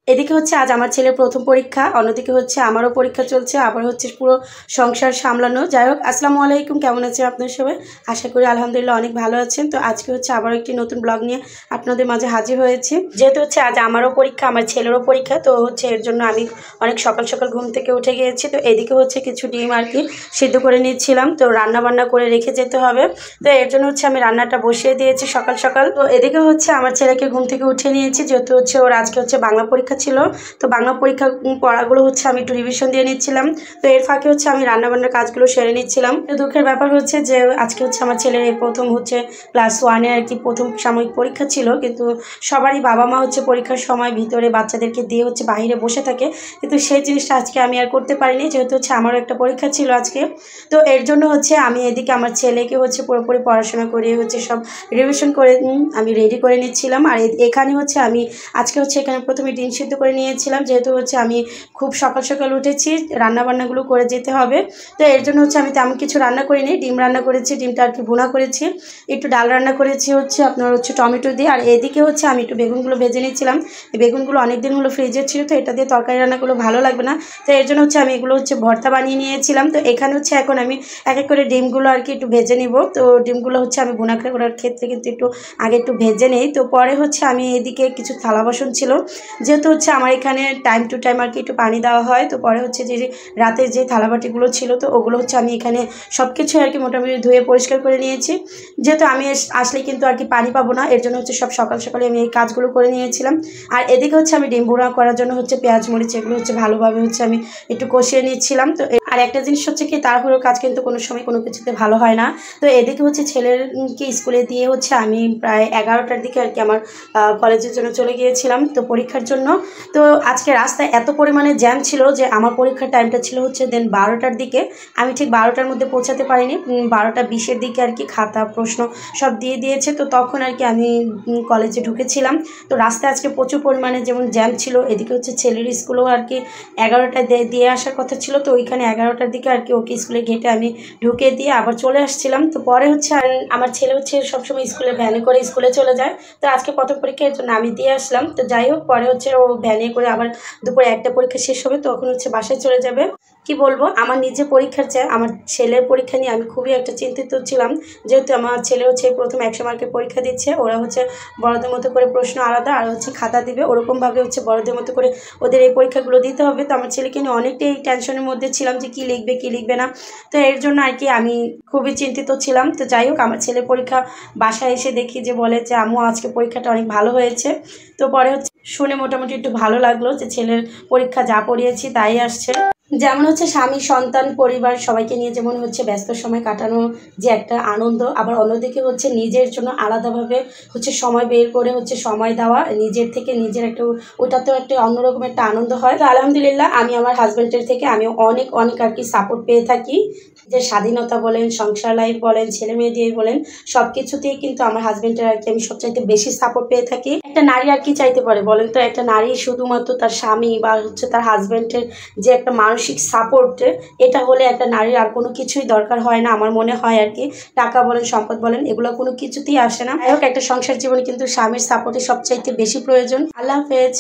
এদিকে হচ্ছে আজ আমার ছেলের প্রথম পরীক্ষা, অন্যদিকে হচ্ছে আমারও পরীক্ষা চলছে, আবার হচ্ছে পুরো সংসার সামলানো। যাই হোক, আসসালামু আলাইকুম, কেমন আছেন আপনার সবাই? আশা করি আলহামদুলিল্লাহ অনেক ভালো আছেন। তো আজকে হচ্ছে আবার একটি নতুন ব্লগ নিয়ে আপনাদের মাঝে হাজির হয়েছি। যেহেতু হচ্ছে আজ আমারও পরীক্ষা, আমার ছেলেরও পরীক্ষা, তো হচ্ছে এর জন্য আমি অনেক সকাল সকাল ঘুম থেকে উঠে গিয়েছি। তো এদিকে হচ্ছে কিছু ডিম আর কি সিদ্ধ করে নিচ্ছিলাম, তো রান্না বান্না করে রেখে যেতে হবে। তো এর জন্য হচ্ছে আমি রান্নাটা বসিয়ে দিয়েছি সকাল সকাল। তো এদিকে হচ্ছে আমার ছেলেকে ঘুম থেকে উঠে নিয়েছি, যেহেতু হচ্ছে ওর আজকে হচ্ছে বাংলা পরীক্ষা ছিল। তো বাংলা পরীক্ষা পড়াগুলো হচ্ছে আমি একটু রিভিশন দিয়ে নিচ্ছিলাম। তো এর ফাঁকে হচ্ছে আমি রান্নাবান্নার কাজগুলো সেরে নিচ্ছিলাম। তো দুঃখের ব্যাপার হচ্ছে যে আজকে হচ্ছে আমার ছেলের এই প্রথম হচ্ছে ক্লাস 1-এ আর কি প্রথম সাময়িক পরীক্ষা ছিল, কিন্তু সবারই বাবা মা হচ্ছে পরীক্ষার সময় ভিতরে বাচ্চাদেরকে দিয়ে হচ্ছে বাইরে বসে থাকে, কিন্তু সেই জিনিসটা আজকে আমি আর করতে পারিনি, যেহেতু হচ্ছে আমারও একটা পরীক্ষা ছিল আজকে। তো এর জন্য হচ্ছে আমি এদিকে আমার ছেলেকে হচ্ছে পুরোপুরি পড়াশোনা করে হচ্ছে সব রিভিশন করে আমি রেডি করে নিচ্ছিলাম। আর এখানে হচ্ছে আমি আজকে হচ্ছে এখানে প্রথমে ডিম সিদ্ধ করে নিয়েছিলাম, যেহেতু হচ্ছে আমি খুব সকাল সকাল উঠেছি, রান্নাবান্নাগুলো করে যেতে হবে। তো এর জন্য হচ্ছে আমি তেমন কিছু রান্না করিনি, ডিম রান্না করেছি, ডিমটা আর কি ভুনা করেছি, একটু ডাল রান্না করেছি হচ্ছে আপনার হচ্ছে টমেটো দিয়ে। আর এদিকে হচ্ছে আমি একটু বেগুনগুলো ভেজে নিচ্ছিলাম। এই বেগুনগুলো অনেক দিন হলো ফ্রিজে ছিল, তো এটা দিয়ে তরকারি রান্নাগুলো ভালো লাগবে না, তো এর জন্য হচ্ছে আমি এগুলো হচ্ছে ভর্তা বানিয়ে নিয়েছিলাম। তো এখানে হচ্ছে এখন আমি এক এক করে ডিমগুলো আর কি একটু ভেজে নিব। তো ডিমগুলো হচ্ছে আমি ভুনা করার ক্ষেত্রে কিন্তু একটু আগে একটু ভেজে নেই। তো পরে হচ্ছে আমি এদিকে কিছু থালা বাসন ছিল, যেহেতু হচ্ছে আমার এখানে টাইম টু টাইম আর কি একটু পানি দেওয়া হয়। তো পরে হচ্ছে যে রাতের যে থালাবাটিগুলো ছিল, তো ওগুলো হচ্ছে আমি এখানে সব কিছু আর কি মোটামুটি ধুয়ে পরিষ্কার করে নিয়েছি, যেহেতু আমি আসলে কিন্তু আর কি পানি পাবো না, এর জন্য হচ্ছে সব সকাল সকালে আমি এই কাজগুলো করে নিয়েছিলাম। আর এদিকে হচ্ছে আমি ডিম ভুনা করার জন্য হচ্ছে পেঁয়াজ মরিচ এগুলো হচ্ছে ভালোভাবে হচ্ছে আমি একটু কষিয়ে নিচ্ছিলাম। তো আর একটা জিনিস হচ্ছে কি, তাড়াহুড়োর কাজ কিন্তু কোনো সময় কোনো কিছুতে ভালো হয় না। তো এদিকে হচ্ছে ছেলেরকে স্কুলে দিয়ে হচ্ছে আমি প্রায় 11টার দিকে আর কি আমার কলেজের জন্য চলে গিয়েছিলাম তো পরীক্ষার জন্য। তো আজকে রাস্তায় এত পরিমাণে জ্যাম ছিল যে আমার পরীক্ষার টাইমটা ছিল হচ্ছে দেন 12টার দিকে, আমি ঠিক 12টার মধ্যে পৌঁছাতে পারিনি। 12:20-এর দিকে আর কি খাতা প্রশ্ন সব দিয়ে দিয়েছে, তো তখন আর কি আমি কলেজে ঢুকেছিলাম। তো রাস্তায় আজকে প্রচুর পরিমাণে যেমন জ্যাম ছিল। এদিকে হচ্ছে ছেলের স্কুলেও আর কি 11টায় দিয়ে আসার কথা ছিল, তো ওইখানে 11টার দিকে আর কি ওকে স্কুলে গেটে আমি ঢুকে দিয়ে আবার চলে আসছিলাম। তো পরে হচ্ছে আমার ছেলে হচ্ছে সবসময় স্কুলে ভ্যানে করে স্কুলে চলে যায়, তো আজকে প্রথম পরীক্ষার জন্য আমি দিয়ে আসলাম। তো যাই হোক, পরে হচ্ছে ও ভ্যানে করে আবার দুপুরে একটা পরীক্ষা শেষ হবে, তখন হচ্ছে বাসায় চলে যাবে। কি বলবো, আমার নিজে পরীক্ষার চেয়ে আমার ছেলের পরীক্ষা নিয়ে আমি খুবই একটা চিন্তিত ছিলাম, যেহেতু আমার ছেলে হচ্ছে প্রথম 100 মার্কের পরীক্ষা দিচ্ছে। ওরা হচ্ছে বড়দের মতো করে প্রশ্ন আলাদা আর হচ্ছে খাতা দিবে, ওরকমভাবে হচ্ছে বড়দের মতো করে ওদের এই পরীক্ষাগুলো দিতে হবে। তো আমার ছেলেকে নিয়ে অনেকটাই টেনশনের মধ্যে ছিলাম যে কী লিখবে কী লিখবে না, তো এর জন্য আর কি আমি খুবই চিন্তিত ছিলাম। তো যাই হোক, আমার ছেলের পরীক্ষা বাসায় এসে দেখি যে বলে যে আম্মু আজকে পরীক্ষাটা অনেক ভালো হয়েছে। তো পরে হচ্ছে শুনে মোটামুটি একটু ভালো লাগলো যে ছেলের পরীক্ষা যা পড়িয়েছি তাই আসছে। যেমন হচ্ছে স্বামী সন্তান পরিবার সবাইকে নিয়ে যেমন হচ্ছে ব্যস্ত সময় কাটানো যে একটা আনন্দ, আবার অন্যদিকে হচ্ছে নিজের জন্য আলাদাভাবে হচ্ছে সময় বের করে হচ্ছে সময় দেওয়া, নিজের থেকে নিজের একটা ওটাতেও একটা অন্যরকম একটা আনন্দ হয়। তো আলহামদুলিল্লাহ আমি আমার হাজব্যান্ডের থেকে আমি অনেক অনেক আর কি সাপোর্ট পেয়ে থাকি, যে স্বাধীনতা বলেন, সংসার লাইফ বলেন, ছেলে মেয়ে দিয়ে বলেন, সব কিছুতেই কিন্তু আমার হাজব্যান্ডের আর কি আমি সবচাইতে বেশি সাপোর্ট পেয়ে থাকি। একটা নারী আর কি চাইতে পারে বলেন তো? একটা নারী শুধুমাত্র তার স্বামী বা হচ্ছে তার হাজব্যান্ডের যে একটা মানসিক সাপোর্ট, এটা হলে একটা নারীর আর কোনো কিছুই দরকার হয় না আমার মনে হয় আর কি। টাকা বলেন, সম্পদ বলেন, এগুলো কোনো কিছুতেই আসে না। যাই হোক, একটা সংসার জীবনে কিন্তু স্বামীর সাপোর্টই সবচাইতে বেশি প্রয়োজন। আল্লাহ হাফেজ।